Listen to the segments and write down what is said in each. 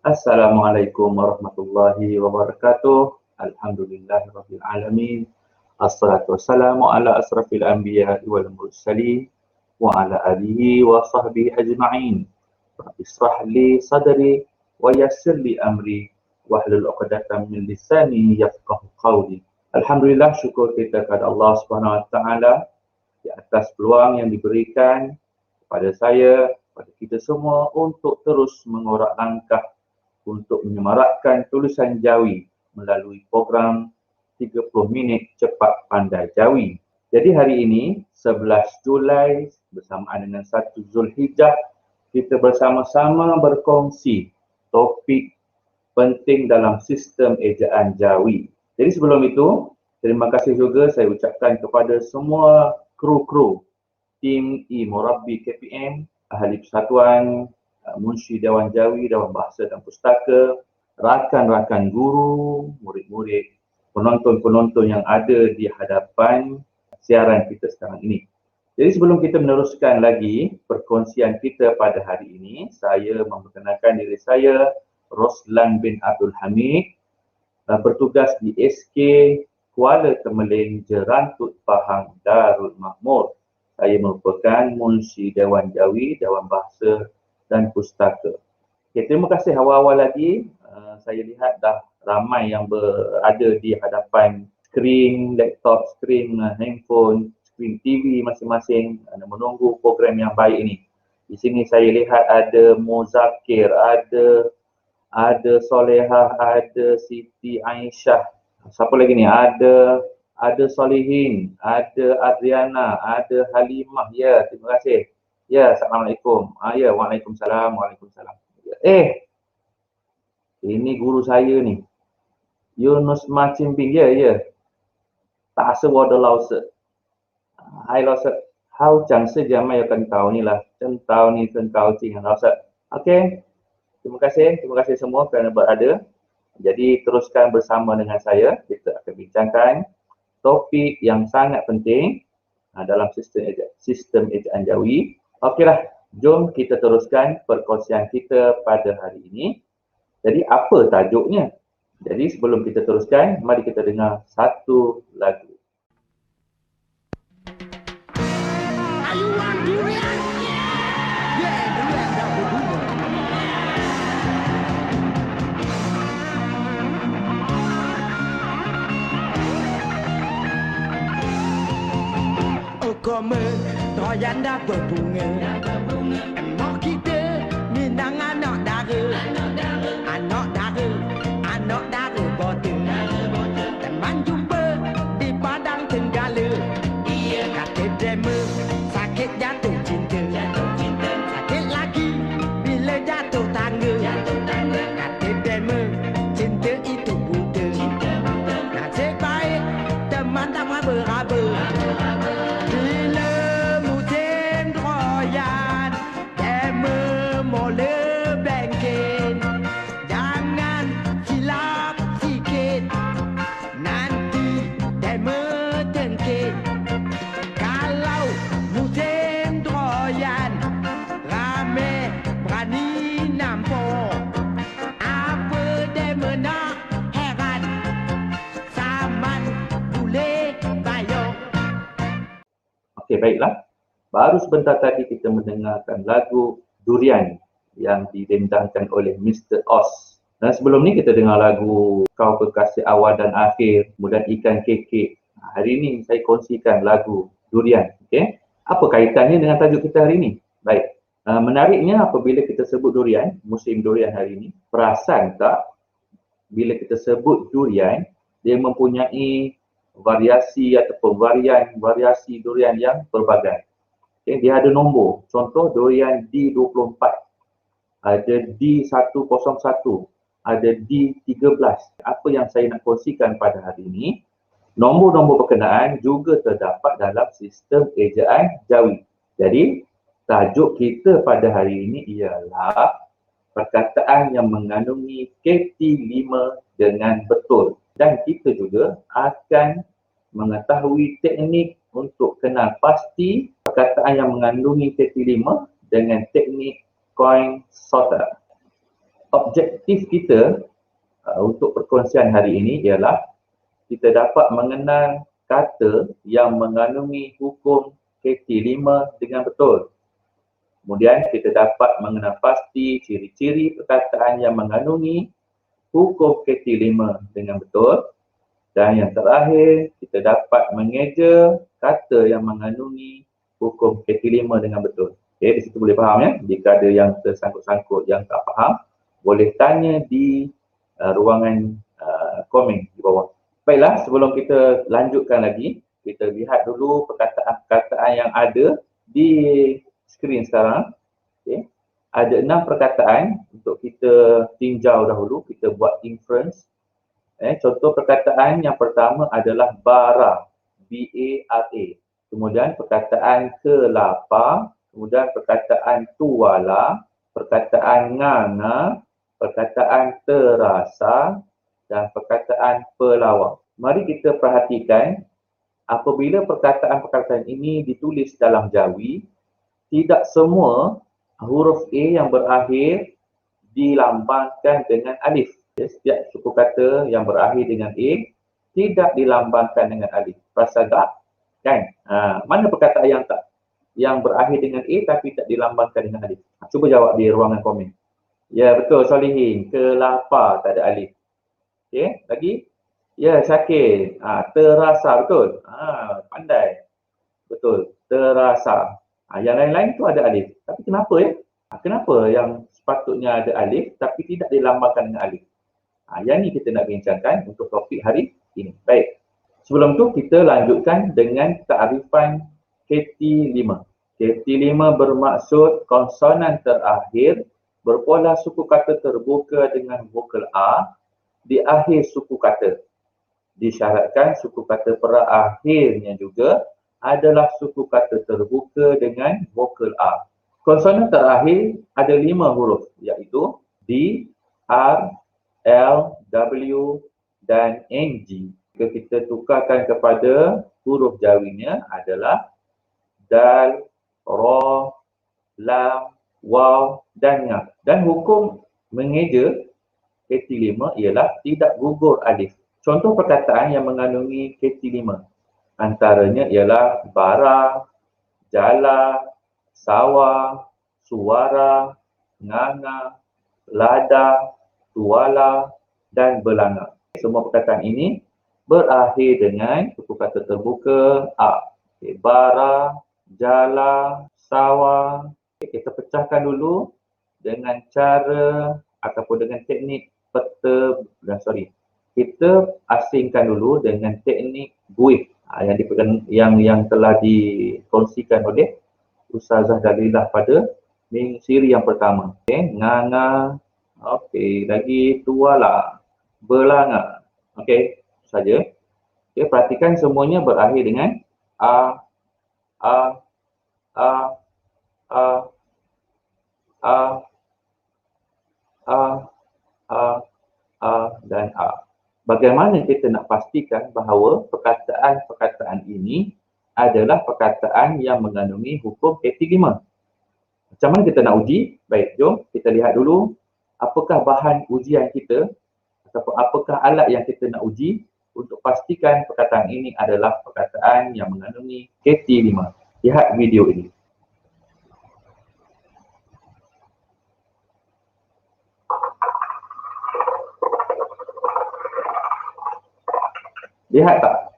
Assalamualaikum warahmatullahi wabarakatuh. Alhamdulillahirabbil alamin. Assalatu wassalamu ala asrafil anbiya'i wal mursalin wa ala alihi wa sahbihi ajma'in. Rabbi israh li sadri wa yassir li amri wahlul 'uqdatam min lisani yafqahu qawli. Alhamdulillah, syukur kita kepada Allah Subhanahu wa taala di atas peluang yang diberikan kepada saya, kepada kita semua untuk terus mengorak langkah untuk menyemarakkan tulisan Jawi melalui program 30 minit cepat pandai Jawi. Jadi hari ini 11 Julai bersamaan dengan 1 Zulhijjah, kita bersama-sama berkongsi topik penting dalam sistem ejaan Jawi. Jadi sebelum itu, terima kasih juga saya ucapkan kepada semua kru-kru tim E-Murabbi KPM, ahli persatuan, Munshi Dewan Jawi, Dewan Bahasa dan Pustaka, rakan-rakan guru, murid-murid, penonton-penonton yang ada di hadapan siaran kita sekarang ini. Jadi sebelum kita meneruskan lagi perkongsian kita pada hari ini, saya memperkenalkan diri saya, Roslan bin Abdul Hamid, bertugas di SK Kuala Temeling, Jerantut Pahang, Darul Makmur. Saya merupakan Munshi Dewan Jawi, Dewan Bahasa dan Pustaka. Okay, terima kasih awal-awal lagi. Saya lihat dah ramai yang berada di hadapan skrin laptop, skrin handphone, skrin TV masing-masing menunggu program yang baik ini. Di sini saya lihat ada Muzakir, ada Solehah, ada Siti Aisyah. Siapa lagi ni? Ada Solihin, ada Adriana, ada Halimah. Ya, terima kasih. Ya, Assalamualaikum. Ya, Waalaikumsalam. Waalaikumsalam. Ini guru saya ni. Yunus Macimbing. Ya. Tak asa wada lausa. Hai lausa. Hau chẳng se jamai akan tahu ni lah. Cen tahu ni cen tahu cing lausa. Okey. Terima kasih semua kerana berada. Jadi teruskan bersama dengan saya. Kita akan bincangkan topik yang sangat penting dalam sistem ejaan Jawi. Okeylah, jom kita teruskan perkongsian kita pada hari ini. Jadi apa tajuknya? Jadi sebelum kita teruskan, mari kita dengar satu lagu. Komen, doyan dah berbunga. Emak kita minang anak dara. Anak dara bodoh. Teman jumpa di padang Tenggala. Kata drama, sakit jatuh cinta. Sakit lagi bila jatuh tangga. Kata drama, cinta itu buta. Nasib baik teman tak meraba-raba. Okey, baiklah. Baru sebentar tadi kita mendengarkan lagu Durian yang didendangkan oleh Mr. Oz. Dan sebelum ni kita dengar lagu Kau Kekasih Awal dan Akhir, kemudian Ikan Kekek. Hari ini saya kongsikan lagu Durian. Okey. Apa kaitannya dengan tajuk kita hari ini? Baik. Menariknya apabila kita sebut durian, musim durian hari ini, perasan tak bila kita sebut durian, dia mempunyai variasi ataupun variasi durian yang berbagai. Okay, dia ada nombor. Contoh durian D24, ada D101, ada D13. Apa yang saya nak kongsikan pada hari ini, nombor-nombor berkenaan juga terdapat dalam sistem ejaan Jawi. Jadi, tajuk kita pada hari ini ialah perkataan yang mengandungi KT5 dengan betul. Dan kita juga akan mengetahui teknik untuk kenal pasti perkataan yang mengandungi KT5 dengan teknik coin sorter. objektif kita untuk perkongsian hari ini ialah kita dapat mengenal kata yang mengandungi hukum KT5 dengan betul. Kemudian kita dapat mengenal pasti ciri-ciri perkataan yang mengandungi hukum KT5 dengan betul. Dan yang terakhir, kita dapat mengeja kata yang mengandungi hukum KT5 dengan betul. Okay, di situ boleh faham ya. Jika ada yang tersangkut-sangkut yang tak faham, boleh tanya di ruangan komen di bawah. Baiklah, sebelum kita lanjutkan lagi, kita lihat dulu perkataan-perkataan yang ada di skrin sekarang. Okay. Ada 6 perkataan untuk kita tinjau dahulu, kita buat inference. Contoh perkataan yang pertama adalah bara, B-A-R-A. Kemudian perkataan kelapa, kemudian perkataan tuala, perkataan nganga, perkataan terasa, dan perkataan pelawak. Mari kita perhatikan apabila perkataan-perkataan ini ditulis dalam Jawi, tidak semua huruf A yang berakhir dilambangkan dengan alif. Setiap suku kata yang berakhir dengan A tidak dilambangkan dengan alif. Perasan tak? Kan? Mana perkataan yang tak? Yang berakhir dengan A tapi tak dilambangkan dengan alif? Cuba jawab di ruangan komen. Ya, betul Solihin. Kelapa tak ada alif. Okey, lagi? Ya, Syakir. Terasa, betul? Pandai. Betul, terasa. Yang lain-lain tu ada alif. Tapi kenapa ya? Kenapa yang sepatutnya ada alif tapi tidak dilambangkan dengan alif? Yang ni kita nak bincangkan untuk topik hari ini. Baik. Sebelum tu kita lanjutkan dengan takrifan KT5. KT5 bermaksud konsonan terakhir berpola suku kata terbuka dengan vokal A di akhir suku kata. Disyaratkan suku kata perakhirnya juga adalah suku kata terbuka dengan vokal A. Konsonan terakhir ada 5 huruf iaitu D, R, L, W dan NG. Jika kita tukarkan kepada huruf jawinya adalah dal, ra, lam, waw dan ngah. Dan hukum mengeja KT5 ialah tidak gugur alif. Contoh perkataan yang mengandungi KT5 antaranya ialah bara, jala, sawa, suara, nganga, lada, tuala dan belanga. Semua perkataan ini berakhir dengan suku kata terbuka A. Bara, jala, sawa. Kita pecahkan dulu dengan cara ataupun dengan teknik kita asingkan dulu dengan teknik buih yang telah dikongsikan oleh Ustazah Dalilah pada siri yang pertama. Okey, nganga. Okey, lagi tuala, belanga. Okey, saja. Okey, perhatikan semuanya berakhir dengan A, A, A, A, A, A, A, A dan A. Bagaimana kita nak pastikan bahawa perkataan-perkataan ini adalah perkataan yang mengandungi hukum KT5? Macam mana kita nak uji? Baik, jom kita lihat dulu apakah bahan ujian kita ataupun apakah alat yang kita nak uji untuk pastikan perkataan ini adalah perkataan yang mengandungi KT5. Lihat video ini. Lihat tak?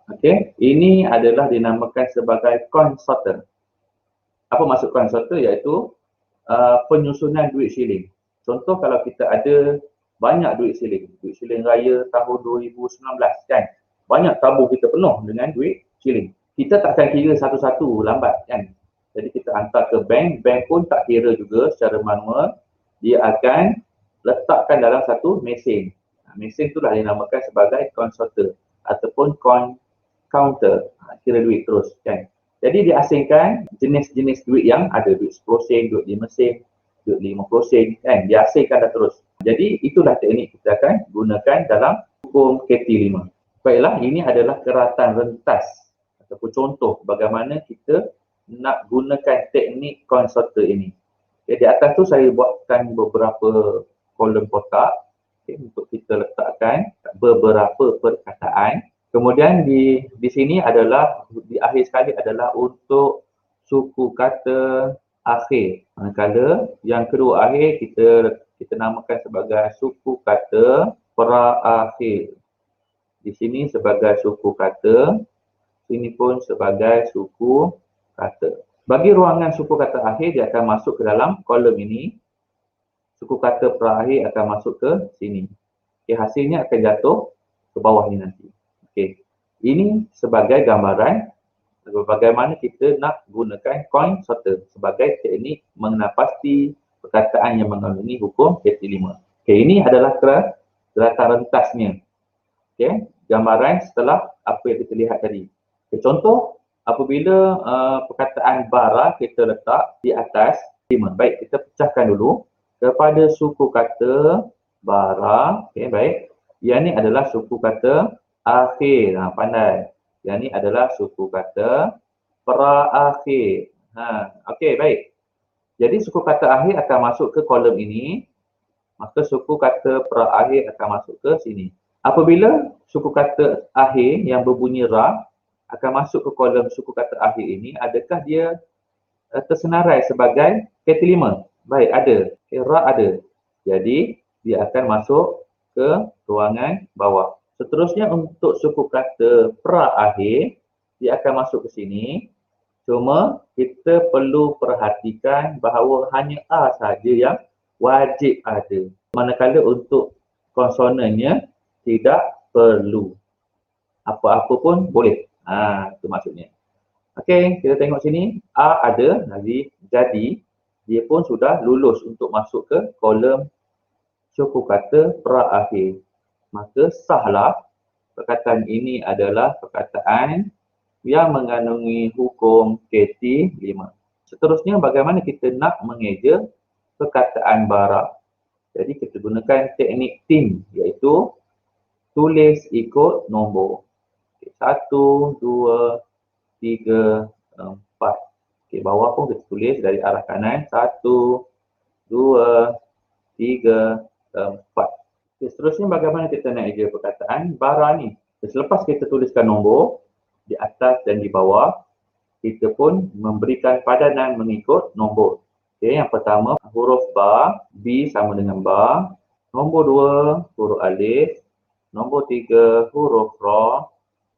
Okey, ini adalah dinamakan sebagai consorter. Apa maksud consorter? Iaitu penyusunan duit siling. Contoh kalau kita ada banyak duit siling raya tahun 2019 kan. Banyak tabung kita penuh dengan duit siling. Kita takkan kira satu-satu lambat kan. Jadi kita hantar ke bank, bank pun tak kira juga secara manual. Dia akan letakkan dalam satu mesin. Mesin itulah dinamakan sebagai consorter ataupun counter. Kira duit terus kan. Jadi diasingkan jenis-jenis duit yang ada, duit 10 sen, duit 5 sen, duit 50 sen kan, diasingkan dah terus. Jadi itulah teknik kita akan gunakan dalam hukum KT5. Baiklah, ini adalah keratan rentas ataupun contoh bagaimana kita nak gunakan teknik consorter ini. Di atas tu saya buatkan beberapa kolom kotak, untuk kita letakkan beberapa perkataan. Kemudian di sini adalah, di akhir sekali adalah untuk suku kata akhir. Manakala yang kedua akhir kita namakan sebagai suku kata pra-akhir. Di sini sebagai suku kata, sini pun sebagai suku kata. Bagi ruangan suku kata akhir, dia akan masuk ke dalam kolom ini. Suku kata pra-akhir akan masuk ke sini. Hasilnya akan jatuh ke bawah ni nanti. Ini sebagai gambaran bagaimana kita nak gunakan coin sorter sebagai teknik mengenal pasti perkataan yang mengandungi hukum KT5. Ini adalah kerata rentasnya. Gambaran setelah apa yang kita lihat tadi. Contoh, apabila perkataan bara kita letak di atas 5. Baik, kita pecahkan dulu kepada suku kata bara. Baik. Yang ni adalah suku kata akhir. Pandai. Yang ni adalah suku kata pra-akhir. Baik. Jadi suku kata akhir akan masuk ke kolom ini. Maka suku kata pra-akhir akan masuk ke sini. Apabila suku kata akhir yang berbunyi ra akan masuk ke kolom suku kata akhir ini, adakah dia tersenarai sebagai KT5? Baik, ada. Ra ada. Jadi, dia akan masuk ke ruangan bawah. Seterusnya untuk suku kata pra-akhir, dia akan masuk ke sini. Cuma kita perlu perhatikan bahawa hanya A saja yang wajib ada. Manakala untuk konsonannya tidak perlu. Apa-apa pun boleh. Itu maksudnya. Kita tengok sini. A ada. Jadi, dia pun sudah lulus untuk masuk ke kolom suku kata pra-akhir. Maka sahlah perkataan ini adalah perkataan yang mengandungi hukum KT5. Seterusnya, bagaimana kita nak mengeja perkataan bara. Jadi kita gunakan teknik tim, iaitu tulis ikut nombor. 1, 2, 3, 4. Bawah pun kita tulis dari arah kanan. 1, 2, 3, 4. Seterusnya, bagaimana kita nak eja perkataan bara ni. Selepas kita tuliskan nombor di atas dan di bawah, kita pun memberikan padanan mengikut nombor. Yang pertama, huruf ba, B sama dengan ba. Nombor 2, huruf alif. Nombor 3, huruf ra.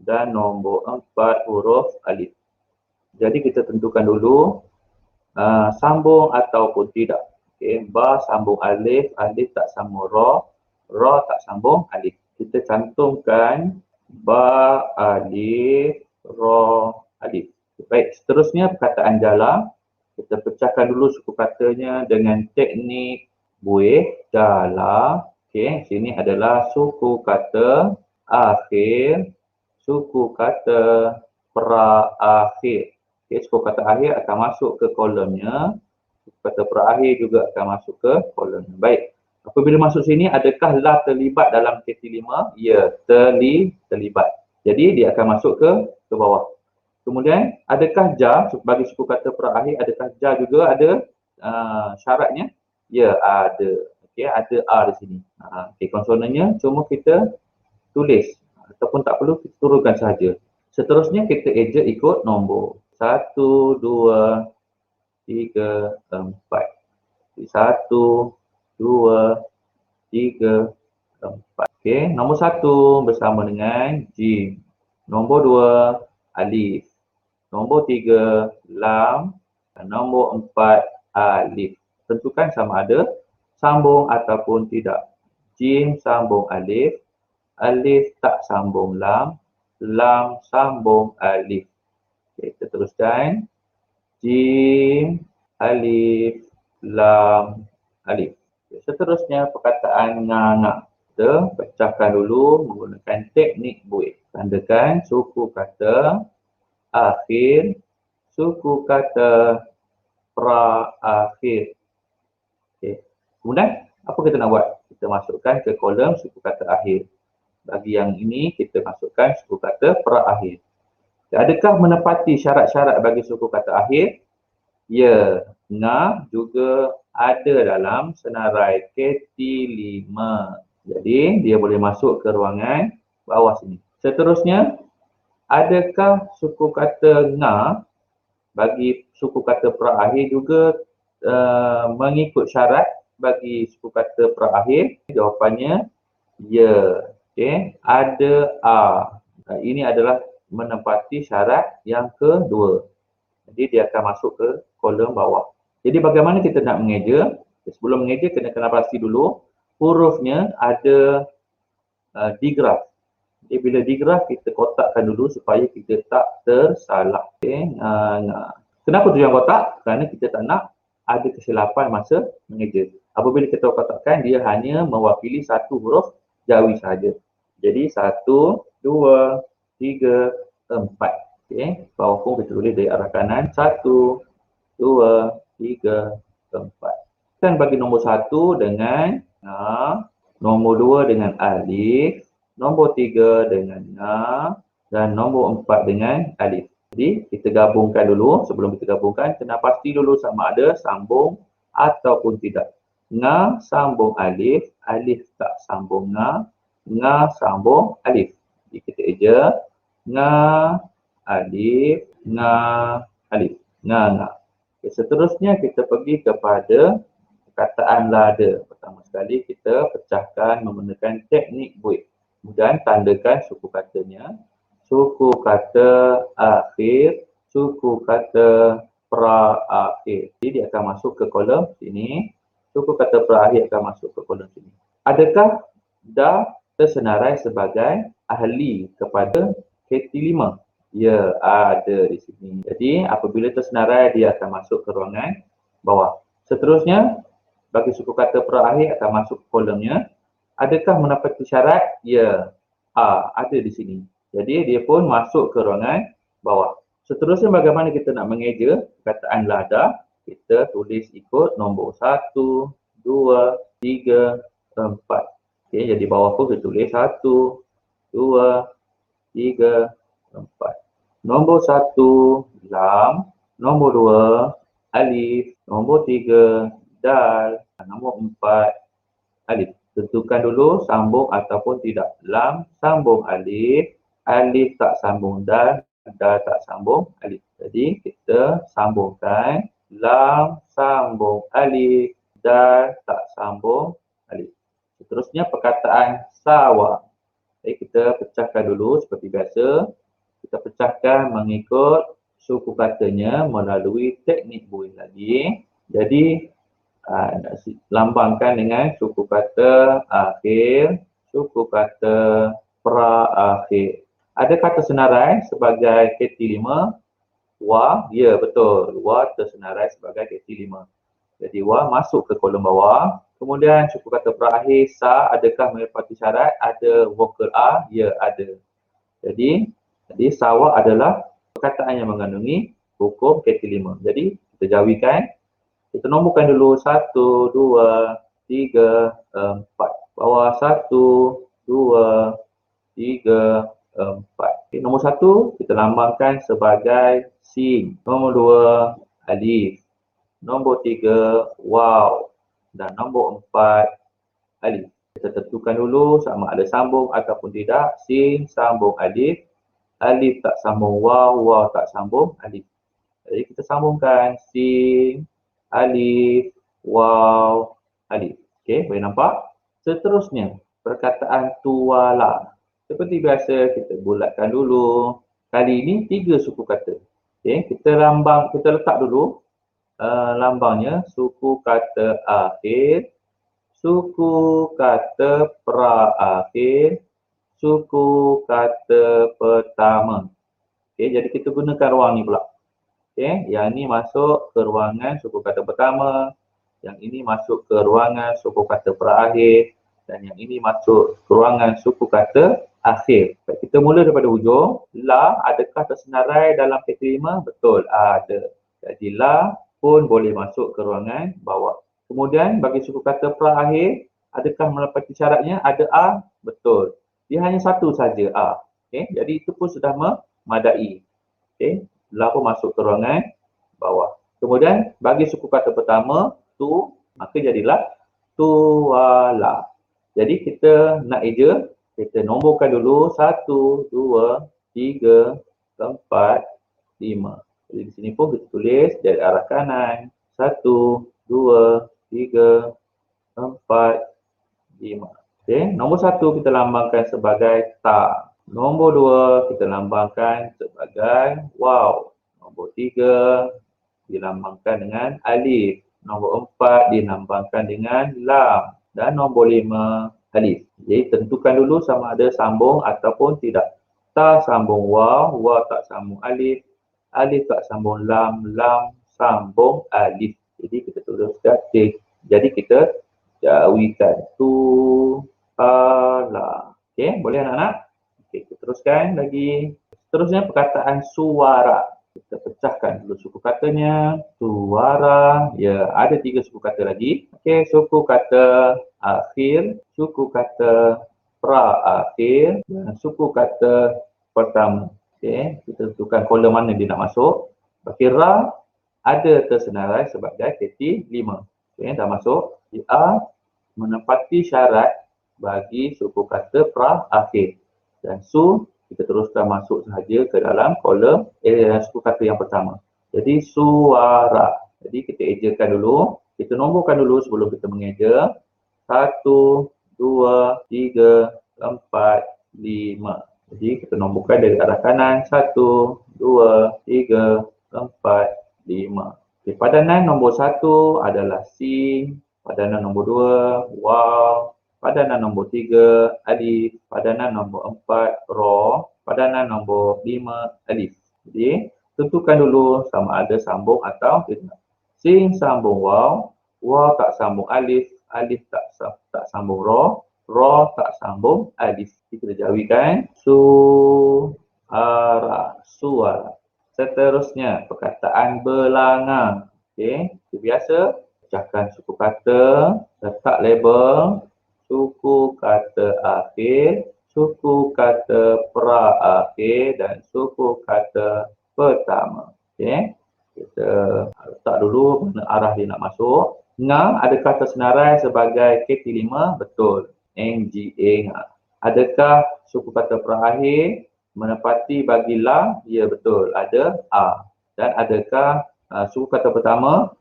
Dan nombor 4, huruf alif. Jadi kita tentukan dulu sambung ataupun tidak. Ba sambung alif, alif tak sambung ra. Ra tak sambung alif. Kita cantumkan ba alif, ra alif. Baik, seterusnya perkataan jala. Kita pecahkan dulu suku katanya dengan teknik buih jala. Sini adalah suku kata akhir, suku kata pra-akhir. Suku kata akhir akan masuk ke kolomnya. Suku kata pra-akhir juga akan masuk ke kolomnya. Baik. Apabila masuk sini, adakah la terlibat dalam KT5? Ya, terlibat. Jadi, dia akan masuk ke bawah. Kemudian, adakah ja, bagi suku kata pra-akhir, adakah ja juga ada syaratnya? Ya, ada. Ada A di sini. Konsonannya cuma kita tulis. Ataupun tak perlu, kita turunkan sahaja. Seterusnya, kita eja ikut nombor. 1, 2, 3, 4. 1, 2, 3, 4. Nombor 1 bersama dengan jim. Nombor 2, alif. Nombor 3, lam. Dan nombor 4, alif. Tentukan sama ada sambung ataupun tidak. Jim sambung alif. Alif tak sambung lam. Lam sambung alif. Kita teruskan. Jim, alif, lam, alif. Seterusnya perkataan nganga. Kita pecahkan dulu menggunakan teknik buih. Tandakan suku kata akhir, suku kata pra-akhir. Kemudian apa kita nak buat? Kita masukkan ke kolom suku kata akhir. Bagi yang ini kita masukkan suku kata pra-akhir. Adakah menepati syarat-syarat bagi suku kata akhir? Ya, nga juga ada dalam senarai KT5. Jadi dia boleh masuk ke ruangan bawah sini. Seterusnya, adakah suku kata nga bagi suku kata perakhir juga mengikut syarat bagi suku kata perakhir? Jawapannya ya. Okey, ada a. Ini adalah menempati syarat yang kedua. Jadi dia akan masuk ke kolom bawah. Jadi bagaimana kita nak mengeja? Sebelum mengeja kena pasti dulu hurufnya ada digraf. Jadi bila digraf kita kotakkan dulu supaya kita tak tersalah. Okey. Kenapa tujuan kotak? Kerana kita tak nak ada kesilapan masa mengeja. Apabila kita kotakkan, dia hanya mewakili satu huruf Jawi sahaja. Jadi 1, 2, 3, 4. Okey, bawah pun kita tulis dari arah kanan. 1, 2, 3, 4. Dan bagi nombor 1 dengan nga, nombor 2 dengan alif, nombor 3 dengan nga, dan nombor 4 dengan alif. Jadi kita gabungkan dulu. Sebelum kita gabungkan, kena pasti dulu sama ada sambung ataupun tidak. Nga sambung alif, alif tak sambung nga sambung alif. Jadi kita eja nga alif, nga alif, nga. Okay, seterusnya kita pergi kepada perkataan lada. Pertama sekali kita pecahkan menggunakan teknik buih. Kemudian tandakan suku katanya. Suku kata akhir, suku kata pra-akhir. Jadi dia akan masuk ke kolom sini. Suku kata perakhir akan masuk ke kolom sini. Adakah dah tersenarai sebagai ahli kepada KT5? Ya, ada di sini. Jadi apabila tersenarai, dia akan masuk ke ruangan bawah. Seterusnya, bagi suku kata perakhir akan masuk ke kolomnya. Adakah menepati syarat? Ya, ada di sini. Jadi dia pun masuk ke ruangan bawah. Seterusnya bagaimana kita nak mengeja perkataan lada? Kita tulis ikut nombor 1, 2, 3, 4. Okey, jadi bawah pun kita tulis 1, 2, 3, 4. Nombor 1 lam, nombor 2 alif, nombor 3 dal, nombor 4 alif. Tentukan dulu sambung ataupun tidak. Lam sambung alif, alif tak sambung dal, dal tak sambung alif. Jadi kita sambungkan lam sambung alif, dal tak sambung alif. Seterusnya perkataan sawa. Jadi kita pecahkan dulu seperti biasa. Kita pecahkan mengikut suku katanya melalui teknik buih lagi. Jadi lambangkan dengan suku kata akhir, suku kata pra-akhir. Ada kata senarai sebagai KT5? Wa, ya betul. Wa tersenarai sebagai KT5. Jadi wa masuk ke kolom bawah. Kemudian suku kata perakhir sa, adakah menepati syarat? Ada vokal a? Ya, ada. Jadi sawa adalah perkataan yang mengandungi hukum KT5. Jadi kita jawikan. Kita nomborkan dulu 1, 2, 3, 4. Bawah 1, 2, 3, 4. Okay, nombor 1 kita lambangkan sebagai sin. Nombor 2 alif. Nombor 3 waw. Dan nombor 4 alif. Kita tentukan dulu sama ada sambung ataupun tidak. Sin sambung alif. Alif tak sambung waw, waw tak sambung alif. Jadi kita sambungkan sin, alif, waw, alif. Okey, boleh nampak? Seterusnya, perkataan tuala. Seperti biasa, kita bulatkan dulu. Kali ini 3 suku kata. Okey, kita letak dulu lambangnya suku kata akhir, suku kata pra-akhir, suku kata pertama. Okey, jadi kita gunakan ruang ni pula. Okey, yang ini masuk ke ruangan suku kata pertama, yang ini masuk ke ruangan suku kata perakhir, dan yang ini masuk ke ruangan suku kata akhir. Baik, kita mula daripada hujung. La, adakah tersenarai dalam KT5? Betul, ada. Jadi la pun boleh masuk ke ruangan bawah. Kemudian bagi suku kata perakhir, adakah menepati syaratnya? Ada a? Betul. Dia hanya satu saja a. Okey, jadi itu pun sudah memadai. Okey, la pun masuk ke ruangan bawah. Kemudian bagi suku kata pertama, tu, Maka jadilah tuala. Jadi kita nak eja, kita nomborkan dulu 1, 2, 3, 4, 5. Jadi di sini pun kita tulis dari arah kanan. 1, 2, 3, 4, 5. Okey, nombor 1 kita lambangkan sebagai ta. Nombor 2 kita lambangkan sebagai waw. Nombor 3 dilambangkan dengan alif. Nombor 4 dilambangkan dengan lam. Dan nombor 5 alif. Jadi tentukan dulu sama ada sambung ataupun tidak. Ta sambung waw, waw tak sambung alif, alif tak sambung lam, lam sambung alif. Jadi kita tulis datif. Jadi kita jawikan tu ala. Okey, boleh anak-anak? Okey, kita teruskan lagi. Seterusnya perkataan suara. Kita pecahkan dulu suku katanya. Suara. Ya, ada 3 suku kata lagi. Okey, suku kata akhir, suku kata pra-akhir dan suku kata pertama. Okey, kita tentukan kolom mana dia nak masuk. Bagi ra ada tersenarai sebagai keti 5. Okey, dah masuk. A menepati syarat bagi suku kata pra-akhir. Dan su kita teruskan masuk sahaja ke dalam kolom suku kata yang pertama. Jadi suara. Jadi kita ejakan dulu. Kita nomborkan dulu sebelum kita mengeja. 1, 2, 3, 4, 5. Jadi kita nomborkan dari arah kanan. 1, 2, 3, 4, 5. Okay, padanan nombor 1 adalah sin. Padanan nombor 2 waw. Padanan nombor 3 alif. Padanan nombor 4 ra. Padanan nombor 5 alif. Jadi tentukan dulu sama ada sambung atau tidak. Sin sambung waw, waw tak sambung alif, alif tak sambung ra, ra tak sambung alif. Kita jawikan suara, suara. Seterusnya perkataan belanga. Okey, biasa pecahkan suku kata, letak label suku kata akhir, suku kata pra-akhir dan suku kata pertama. Okey, kita letak dulu mana arah dia nak masuk. Nga, adakah tersenarai sebagai keti 5? Betul. NGA nga. Adakah suku kata pra-akhir menepati bagi la? Ya, betul. Ada a. Dan adakah suku kata pertama?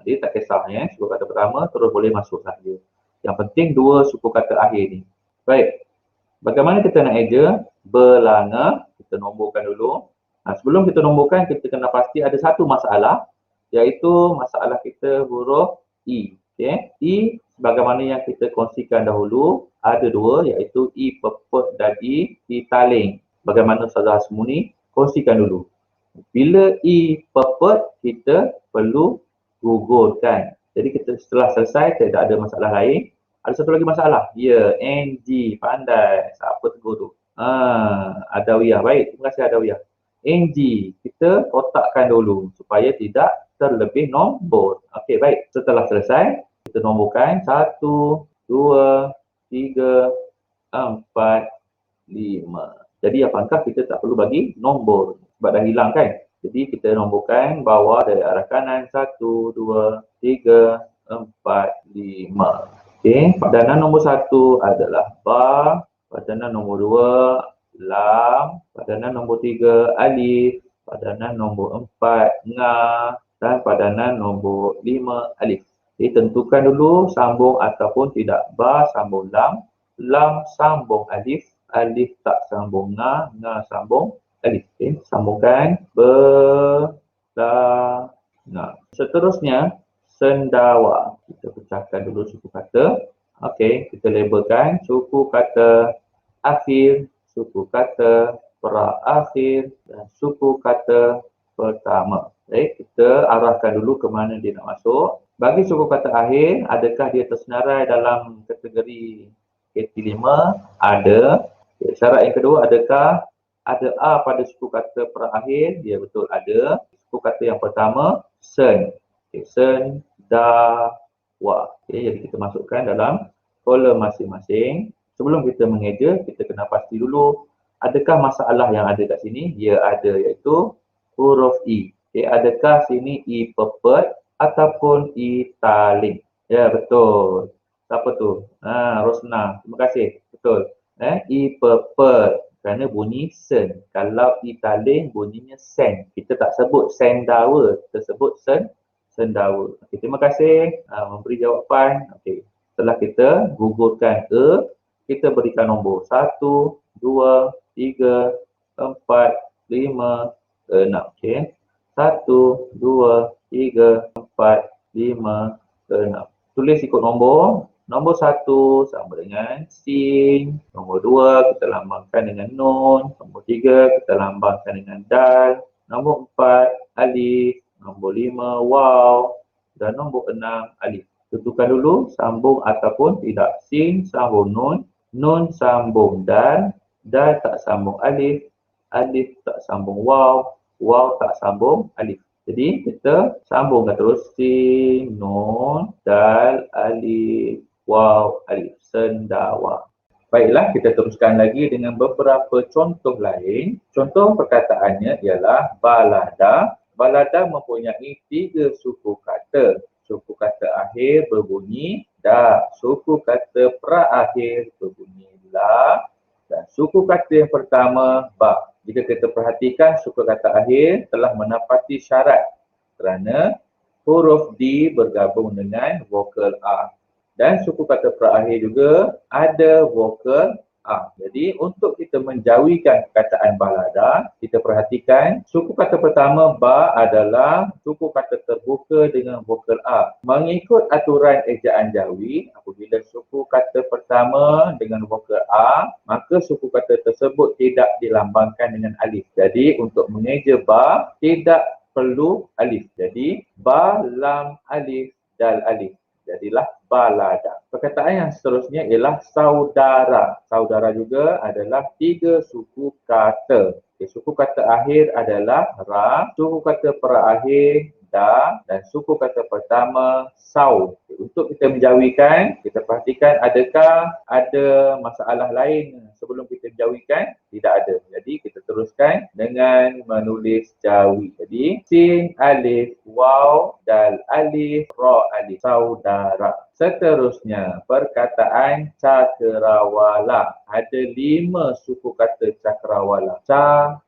Dia tak kisah ya. Suku kata pertama terus boleh masuk saja. Yang penting 2 suku kata akhir ni. Baik. Bagaimana kita nak eja? Belanga. Kita nomborkan dulu. Sebelum kita nomborkan, kita kena pasti ada satu masalah. Iaitu masalah kita huruf I. Okay? I sebagaimana yang kita kongsikan dahulu. Ada 2 iaitu I pepet dan I taling. Bagaimana Ustazah Hasmuni? Kongsikan dulu. Bila I pepet, kita perlu gugurkan. Jadi kita setelah selesai, tidak ada masalah lain. Ada satu lagi masalah. Ya, NG. Pandai. Siapa tegur tu? Adawiyah. Baik. Terima kasih Adawiyah. NG. Kita kotakkan dulu supaya tidak terlebih nombor. Okey, baik. Setelah selesai, kita nomborkan 1, 2, 3, 4, 5. Jadi apakah kita tak perlu bagi nombor? Sebab dah hilang kan? Jadi kita nomborkan bawah dari arah kanan 1, 2, 3, 4, 5. Okey, padanan nombor 1 adalah ba, padanan nombor 2 lam, padanan nombor 3 alif, padanan nombor 4 nga dan padanan nombor 5 alif. Jadi tentukan dulu sambung ataupun tidak. Ba sambung lam, lam sambung alif, alif tak sambung nga sambung alif. Okay. Sambungkan belanga. Seterusnya sendawa. Kita pecahkan dulu suku kata. Okey, kita labelkan suku kata akhir, suku kata pra-akhir dan suku kata pertama. Baik, kita arahkan dulu ke mana dia nak masuk. Bagi suku kata akhir, adakah dia tersenarai dalam kategori keti 5? Ada. Okay, syarat yang kedua, adakah ada A pada suku kata pra-akhir? Ya, betul ada. Suku kata yang pertama, sen. Okay, sen, da, wa. Okay, jadi kita masukkan dalam kolom masing-masing. Sebelum kita mengeja, kita kena pasti dulu adakah masalah yang ada kat sini? Ya, ada, iaitu huruf I. Okay, adakah sini I pepet ataupun I taling? Ya, betul. Siapa tu? Rosna. Terima kasih. Betul. I purple. Kerana bunyi sen. Kalau i taling bunyinya sen. Kita tak sebut sendawa. Kita sebut sendawa. Okey, terima kasih memberi jawapan. Okey. Setelah kita gugurkan kita berikan nombor 1, 2, 3, 4, 5, 6. Okey. 1, 2, 3, 4, 5, 6. Tulis ikut nombor. Nombor 1 sama dengan sin. Nombor 2 kita lambangkan dengan nun. Nombor 3 kita lambangkan dengan dal. Nombor 4 alif. Nombor 5 waw. Dan nombor 6 alif. Tentukan dulu sambung ataupun tidak. Sin sambung nun. Nun sambung dal. Dal tak sambung alif. Alif tak sambung waw. Waw tak sambung alif. Jadi kita sambungkan terus sin, nun, dal, alif, waw, alif, sendawa. Baiklah, kita teruskan lagi dengan beberapa contoh lain. Contoh perkataannya ialah balada. Balada mempunyai 3 suku kata. Suku kata akhir berbunyi da. Suku kata perakhir berbunyi la. Dan suku kata yang pertama ba. Jika kita perhatikan, suku kata akhir telah menepati syarat kerana huruf D bergabung dengan vokal A. Dan suku kata perakhir juga ada vokal A. Jadi untuk kita menjauhikan perkataan balada, kita perhatikan suku kata pertama ba adalah suku kata terbuka dengan vokal A. Mengikut aturan ejaan jawi, apabila suku kata pertama dengan vokal A, maka suku kata tersebut tidak dilambangkan dengan alif. Jadi untuk mengeja ba tidak perlu alif. Jadi ba, lam, alif, dal, alif. Jadilah balada. Perkataan yang seterusnya ialah saudara. Saudara juga adalah 3 suku kata. Suku kata akhir adalah ra, suku kata perakhir da, dan suku kata pertama sau. Untuk kita menjauhikan, kita perhatikan adakah ada masalah lain sebelum kita menjauhikan? Tidak ada. Jadi kita teruskan dengan menulis jawi. Jadi sin, alif, waw, dal, alif, ra, alif. Saudara. Seterusnya, perkataan cakrawala. Ada 5 suku kata cakrawala. Cakrawala.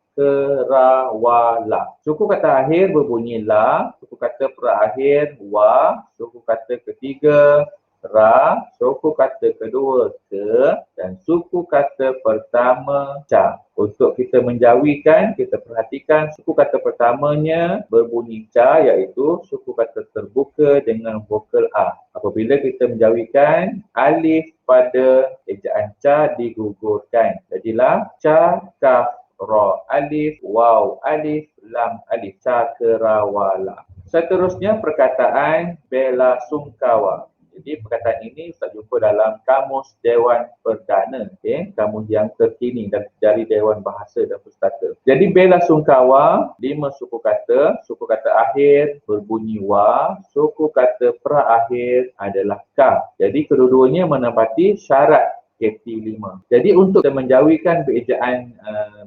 Suku kata akhir berbunyi la, suku kata perakhir wa, suku kata ketiga ra, suku kata kedua ke, dan suku kata pertama ca. Untuk kita menjauhikan, kita perhatikan suku kata pertamanya berbunyi ca, iaitu suku kata terbuka dengan vokal A. Apabila kita menjauhikan, alif pada ejaan ca digugurkan. Jadilah ca, kaf, ra, alif, waw, alif, lam, alif. Cakrawala. Seterusnya perkataan bela sungkawa. Jadi perkataan ini Ustaz jumpa dalam Kamus Dewan Perdana, kamus yang terkini dari Dewan Bahasa dan Pustaka. Jadi bela sungkawa, 5 suku kata akhir berbunyi wa, suku kata perakhir adalah ka. Jadi kedua-duanya menepati syarat KT5. Jadi untuk menjauhikan ejaan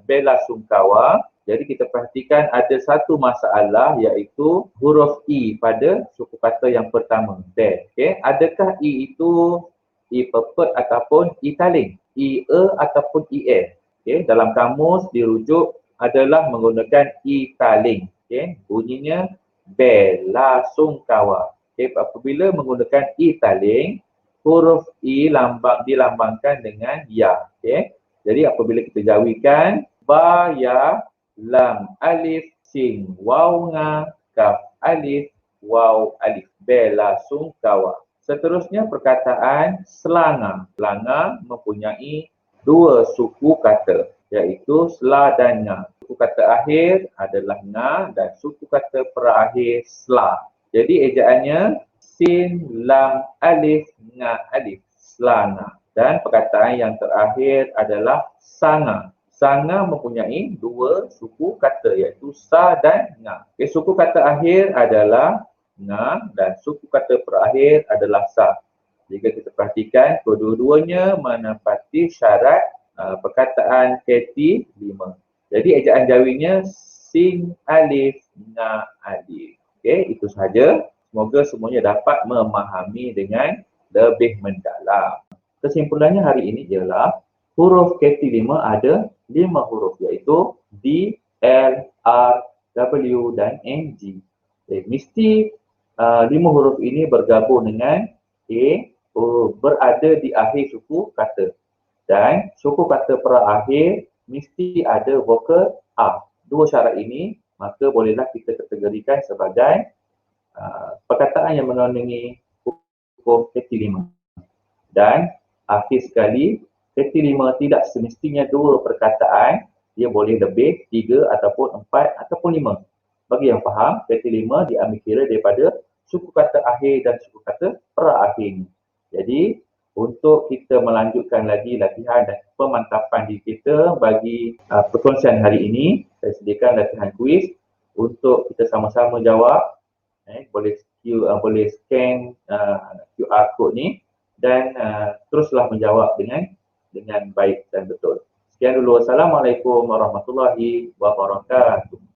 bela sungkawa, jadi kita perhatikan ada satu masalah iaitu huruf I pada suku kata yang pertama. Adakah I itu I pepet ataupun I taling? I ataupun I e? Dalam kamus dirujuk adalah menggunakan I taling. Bunyinya bela sungkawa. Apabila menggunakan I taling, huruf I dilambangkan dengan ya. Jadi apabila kita jauhikan, ba, ya, lam, alif, sin, waw, nga, kaf, alif, waw, alif. Bela sungkawa. Seterusnya perkataan selanga. Selanga mempunyai 2 suku kata, iaitu sela dan nga. Suku kata akhir adalah nga dan suku kata perakhir sela. Jadi ejaannya sin, lam, alif, nga, alif. Selanga. Dan perkataan yang terakhir adalah sanga. Sanga mempunyai 2 suku kata, iaitu sa dan nga. Suku kata akhir adalah nga dan suku kata terakhir adalah sa. Jika kita perhatikan, kedua-duanya menepati syarat perkataan KT5. Jadi ejaan jawinya sin, alif, nga, alif. Itu sahaja. Semoga semuanya dapat memahami dengan lebih mendalam. Kesimpulannya hari ini ialah huruf KT5 ada 5 huruf iaitu D, L, R, W dan NG. Mesti 5 huruf ini bergabung dengan A, berada di akhir suku kata. Dan suku kata perakhir mesti ada vokal A. Dua syarat ini maka bolehlah kita kategorikan sebagai perkataan yang mengandungi hukum KT5. Dan akhir sekali, KT5 tidak semestinya dua perkataan, dia boleh lebih, 3 ataupun 4 ataupun 5. Bagi yang faham, KT5 diambil kira daripada suku kata akhir dan suku kata perakhir. Jadi, untuk kita melanjutkan lagi latihan dan pemantapan diri kita bagi perkongsian hari ini, saya sediakan latihan kuis untuk kita sama-sama jawab. Boleh scan QR code ni dan teruslah menjawab dengan baik dan betul. Sekian dulu. Assalamualaikum warahmatullahi wabarakatuh.